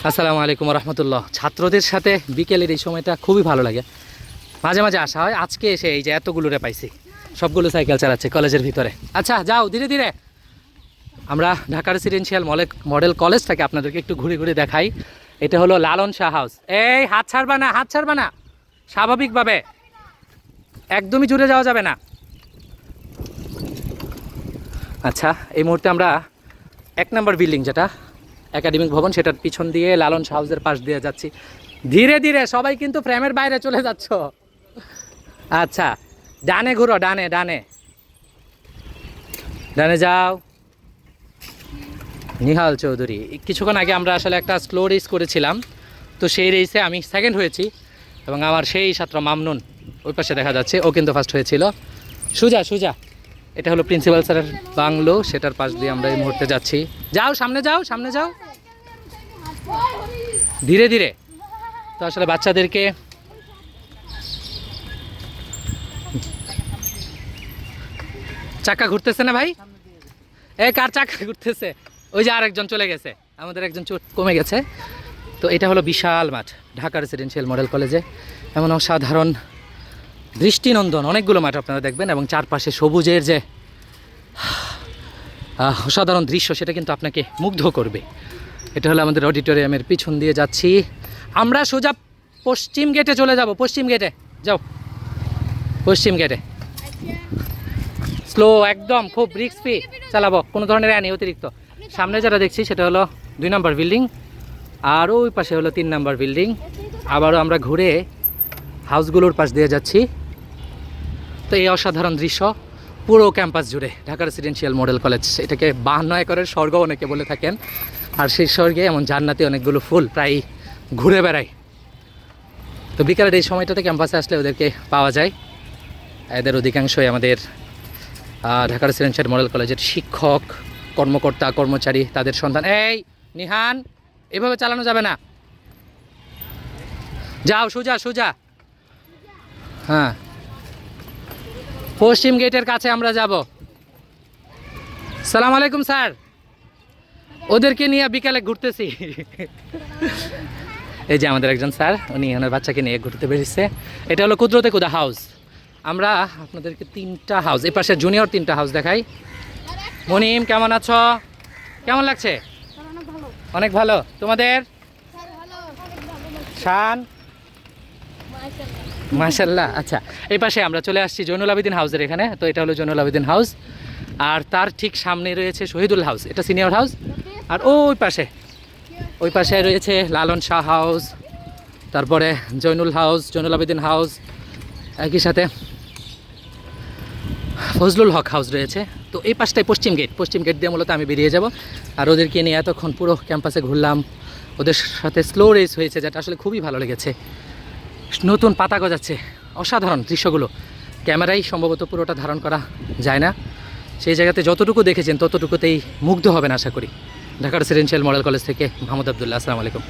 আসসালামু আলাইকুম রহমতুল্লাহ। ছাত্রদের সাথে বিকেলের এই সময়টা খুবই ভালো লাগে, মাঝে মাঝে আসা হয়। আজকে এসে এই যে এতগুলোরে পাইছি, সবগুলো সাইকেল চালাচ্ছে কলেজের ভিতরে। আচ্ছা যাও ধীরে ধীরে। আমরা ঢাকা রেসিডেন্সিয়াল মডেল কলেজটাকে আপনাদেরকে একটু ঘুরে ঘুরে দেখাই। এটা হলো লালন শাহ হাউস। এই হাত ছাড়বা না, হাত ছাড়বা না, স্বাভাবিকভাবে, একদমই জুড়ে যাওয়া যাবে না। আচ্ছা, এই মুহূর্তে আমরা 1 নম্বর বিল্ডিং যেটা একাডেমিক ভবন, সেটার পিছন দিয়ে লালন শাহ হাউসের পাশ দিয়ে যাচ্ছি। ধীরে ধীরে, সবাই কিন্তু ফ্রেমের বাইরে চলে যাচ্ছ। আচ্ছা, ডানে ঘুরো, ডানে ডানে ডানে যাও। নিহাল চৌধুরী, কিছুক্ষণ আগে আমরা আসলে একটা স্লো রেস করেছিলাম, তো সেই রেসে আমি সেকেন্ড হয়েছি এবং আমার সেই ছাত্র মামনুন ওই পাশে দেখা যাচ্ছে, ও কিন্তু ফার্স্ট হয়েছিল। সুজা সুজা, এটা হলো প্রিন্সিপাল স্যারের বাংলো, সেটার পাশ দিয়ে আমরা এই মুহূর্তে যাচ্ছি। যাও সামনে যাও, সামনে যাও ধীরে ধীরে। তো আসলে বাচ্চাদেরকে চাকা ঘুরতেছে না ভাই? কার চাকা ঘুরতেছে? ওই যে আরেকজন চলে গেছে, আমাদের একজন কমে গেছে। তো এটা হলো বিশাল মাঠ ঢাকা রেসিডেন্সিয়াল মডেল কলেজে। এমন অসাধারণ দৃষ্টিনন্দন অনেকগুলো মাঠ আপনারা দেখবেন, এবং চারপাশে সবুজের যে অসাধারণ দৃশ্য, সেটা কিন্তু আপনাকে মুগ্ধ করবে। এটা হলো আমাদের অডিটোরিয়ামের পিছন দিয়ে যাচ্ছি আমরা। সোজা পশ্চিম গেটে চলে যাব। পশ্চিম গেটে যাও, পশ্চিম গেটে স্লো, একদম খুব রিস্ক ফ্রি চালাবো, কোনো ধরনের আনি অতিরিক্ত। সামনে যেটা দেখছি সেটা হলো 2 নম্বর বিল্ডিং, আর ওই পাশে হলো 3 নম্বর বিল্ডিং। আবারও আমরা ঘুরে হাউসগুলোর পাশ দিয়ে যাচ্ছি। তো এই অসাধারণ দৃশ্য পুরো ক্যাম্পাস জুড়ে ঢাকা রেসিডেন্সিয়াল মডেল কলেজ, এটাকে 52 একরের স্বর্গ অনেকে বলে থাকেন। আর সেই স্বর্গে এমন জান্নাতে অনেকগুলো ফুল প্রায় ঘুরে বেড়ায়। তো বিকালের এই সময়টাতে ক্যাম্পাসে আসলে ওদেরকে পাওয়া যায়। এদের অধিকাংশই আমাদের ঢাকা রেসিডেন্সিয়াল মডেল কলেজের শিক্ষক, কর্মকর্তা, কর্মচারী, তাদের সন্তান। এই নিহান, এভাবে চালানো যাবে না, যাও সোজা সোজা। হ্যাঁ, পশ্চিম গেটের কাছে আমরা যাব। সালাম আলাইকুম স্যার, ওদেরকে নিয়ে বিকালে ঘুরতেছি। এই যে আমাদের একজন স্যার, উনি ওনার বাচ্চাকে নিয়ে ঘুরতে বেরিয়েছে। এটা হলো কুদরতে কুদা হাউস। আমরা আপনাদেরকে 3টা হাউস, এই পাশে জুনিয়র 3টা হাউস দেখাই। মনিম কেমন আছো? কেমন লাগছে? অনেক ভালো। তোমাদের? শান? মাশাল্লাহ। আচ্ছা, এই পাশে আমরা চলে আসছি জৈনুল আবেদিন হাউসের এখানে। তো এটা হলো জৈনুল আবেদিন হাউস, আর তার ঠিক সামনে রয়েছে শহীদুল হাউস, এটা সিনিয়র হাউস। আর ওই পাশে রয়েছে লালন শাহ হাউস, তারপরে জৈনুল হাউস, জৈনুল আবেদিন হাউস, একই সাথে ফজলুল হক হাউস রয়েছে। তো এই পাশটায় পশ্চিম গেট দিয়ে মূলত আমি বেরিয়ে যাব। আর ওদেরকে নিয়ে এতক্ষণ পুরো ক্যাম্পাসে ঘুরলাম, ওদের সাথে স্লো রেস হয়েছে, যেটা আসলে খুবই ভালো লেগেছে। নতুন পাতা গজাচ্ছে, অসাধারণ দৃশ্যগুলো ক্যামেরায় সম্ভবত পুরোটা ধারণ করা যায় না। সেই জায়গাতে যতটুকু দেখেছেন ততটুকুতেই মুগ্ধ হবেন আশা করি। ঢাকা রেসিডেন্সিয়াল মডেল কলেজ থেকে মোহাম্মদ আবদুল্লাহ, আসসালামু আলাইকুম।